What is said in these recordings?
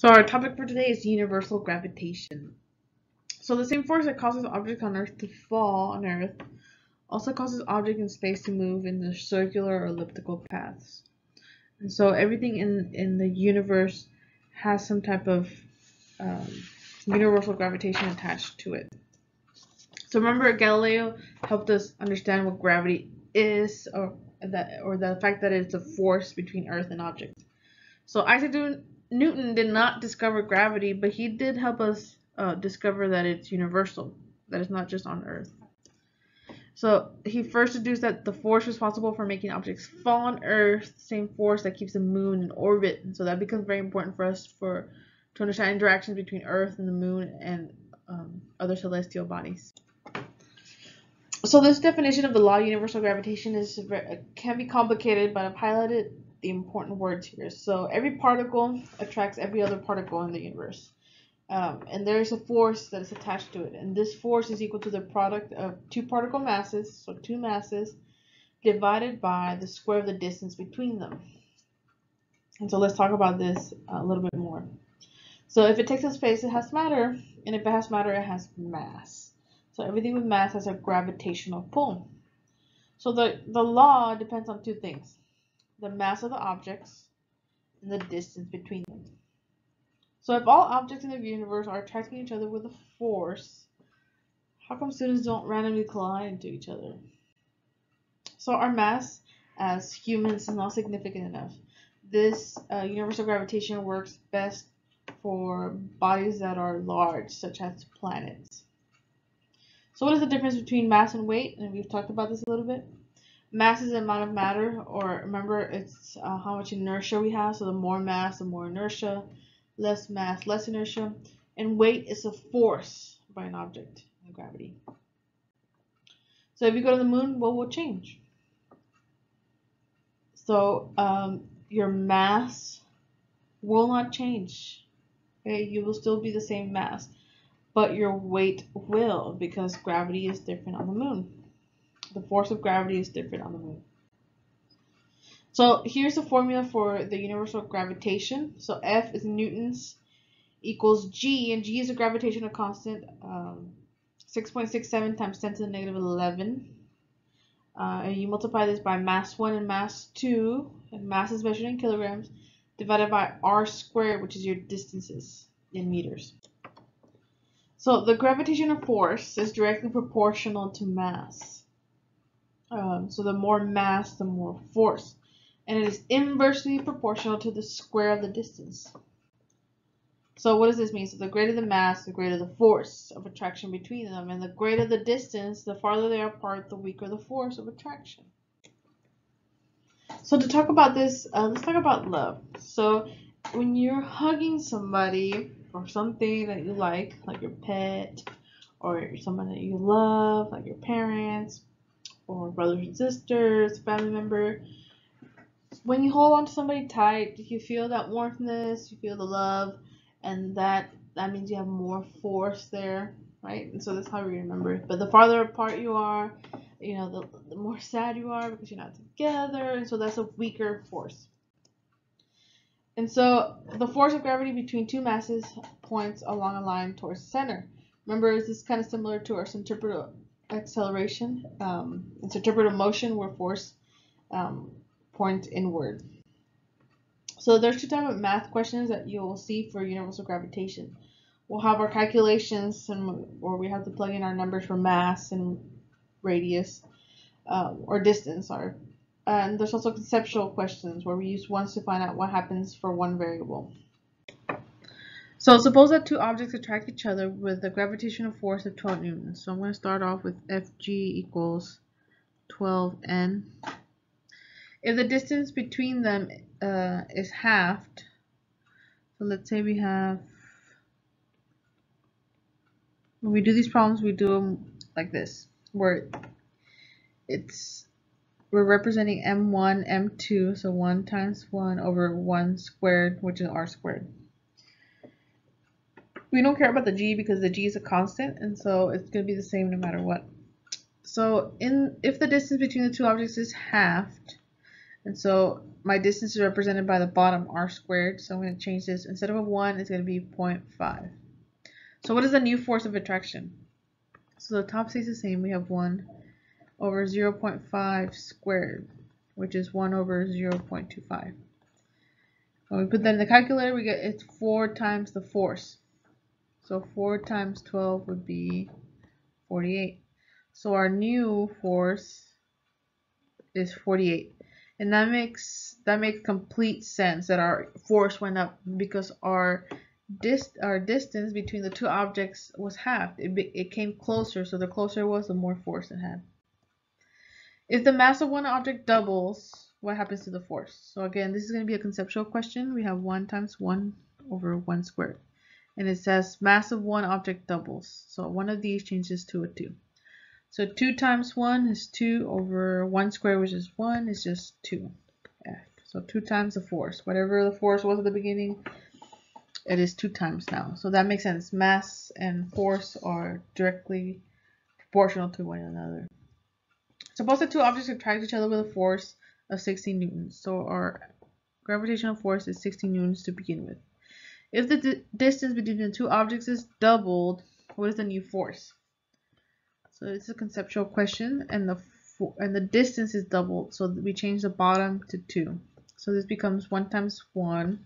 So our topic for today is universal gravitation. So the same force that causes objects on Earth to fall on Earth also causes objects in space to move in the circular or elliptical paths. And so everything in the universe has some type of um, universal gravitation attached to it. So remember, Galileo helped us understand what gravity is, or the fact that it's a force between Earth and objects. So Isaac Newton did not discover gravity, but he did help us discover that it's universal, that it's not just on Earth. So he first deduced that the force responsible for making objects fall on Earth, the same force that keeps the moon in orbit. And so that becomes very important for us to understand interactions between Earth and the moon and other celestial bodies. So this definition of the law of universal gravitation can be complicated, but I've highlighted the important words here. So every particle attracts every other particle in the universe. And there is a force that is attached to it. And this force is equal to the product of two particle masses, so two masses, divided by the square of the distance between them. And so let's talk about this a little bit more. So if it takes up space, it has matter. And if it has matter, it has mass. So everything with mass has a gravitational pull. So the law depends on two things: the mass of the objects and the distance between them. So if all objects in the universe are attracting each other with a force, how come students don't randomly collide into each other? So our mass as humans is not significant enough. This universal gravitation works best for bodies that are large, such as planets. So what is the difference between mass and weight? And we've talked about this a little bit. Mass is the amount of matter, or remember, it's how much inertia we have. So the more mass, the more inertia. Less mass, less inertia. And weight is a force by an object in gravity. So if you go to the moon, what will change? So your mass will not change. Okay, you will still be the same mass, but your weight will, because gravity is different on the moon. The force of gravity is different on the moon. So here's the formula for the universal gravitation. So F is Newton's equals G, and G is a gravitational constant, 6.67 times 10 to the negative 11. And you multiply this by mass 1 and mass 2, and mass is measured in kilograms, divided by r squared, which is your distances in meters. So the gravitational force is directly proportional to mass. So the more mass, the more force. And it is inversely proportional to the square of the distance. So what does this mean? So the greater the mass, the greater the force of attraction between them. And the greater the distance, the farther they are apart, the weaker the force of attraction. So to talk about this, let's talk about love. So when you're hugging somebody or something that you like your pet, or someone that you love, like your parents, or brothers and sisters, family member, when you hold on to somebody tight, you feel that warmthness, you feel the love, and that means you have more force there, right? And so that's how we remember it. But the farther apart you are, the more sad you are because you're not together, and so that's a weaker force. And so the force of gravity between two masses points along a line towards the center. Remember, this is kind of similar to our centripetal acceleration. In centripetal motion, where force points inward. So there's two types of math questions that you'll see for universal gravitation. We'll have our calculations, or we have to plug in our numbers for mass and radius, or distance. And there's also conceptual questions where we use ones to find out what happens for one variable. So suppose that two objects attract each other with a gravitational force of 12 newtons. So I'm going to start off with Fg equals 12n. If the distance between them is halved, so let's say when we do these problems, we do them like this, where we're representing m1, m2, so 1 times 1 over 1 squared, which is r squared. We don't care about the g because the g is a constant, and so it's going to be the same no matter what. So if the distance between the two objects is halved, And so my distance is represented by the bottom, r squared. So I'm going to change this. Instead of a 1, it's going to be 0.5. So what is the new force of attraction? So the top stays the same. We have 1 over 0.5 squared, which is 1 over 0.25. When we put that in the calculator, we get it's 4 times the force. So 4 times 12 would be 48. So our new force is 48. And that makes complete sense that our force went up because our distance between the two objects was halved. It came closer, so the closer it was, the more force it had. If the mass of one object doubles, what happens to the force? So again, this is going to be a conceptual question. We have 1 times 1 over 1 squared. And it says mass of one object doubles. So one of these changes to a 2. So 2 times 1 is 2 over 1 squared, which is 1, is just 2. So 2 times the force. Whatever the force was at the beginning, it is 2 times now. So that makes sense. Mass and force are directly proportional to one another. Suppose the two objects attract each other with a force of 16 newtons. So our gravitational force is 16 newtons to begin with. If the distance between the two objects is doubled, what is the new force? So it's a conceptual question, and the distance is doubled, so we change the bottom to 2. So this becomes 1 times 1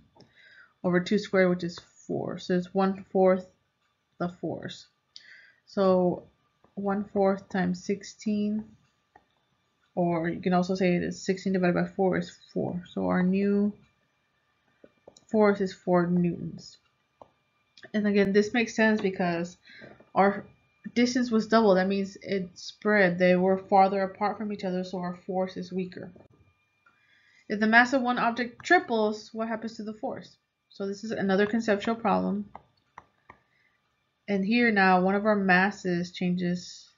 over 2 squared, which is 4. So it's 1/4 the force. So 1/4 times 16, or you can also say it is 16 divided by 4 is 4. So our new force is 4 newtons. And again, this makes sense because our distance was double. That means it spread. They were farther apart from each other, so our force is weaker. If the mass of one object triples, what happens to the force? So this is another conceptual problem. And here now, one of our masses changes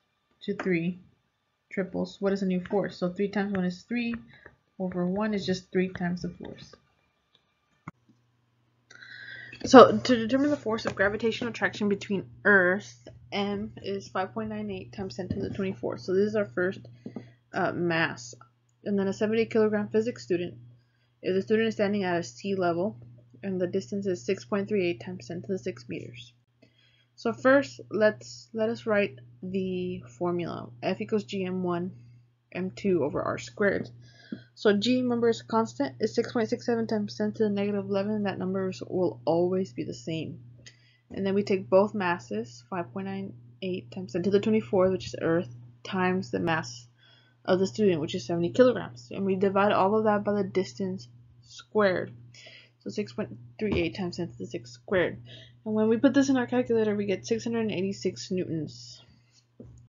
to 3, triples. What is the new force? So 3 times 1 is 3, over 1 is just 3 times the force. So to determine the force of gravitational attraction between Earth, M is 5.98 times 10 to the 24. So this is our first mass. And then a 70 kilogram physics student. If the student is standing at a sea level, and the distance is 6.38 times 10 to the 6 meters. So first, let us write the formula. F equals gm1 m2 over r squared. So g, remember, is constant, is 6.67 times 10 to the negative 11. That number will always be the same. And then we take both masses, 5.98 times 10 to the 24, which is Earth, times the mass of the student, which is 70 kilograms. And we divide all of that by the distance squared. So 6.38 times 10 to the 6 squared. And when we put this in our calculator, we get 686 newtons.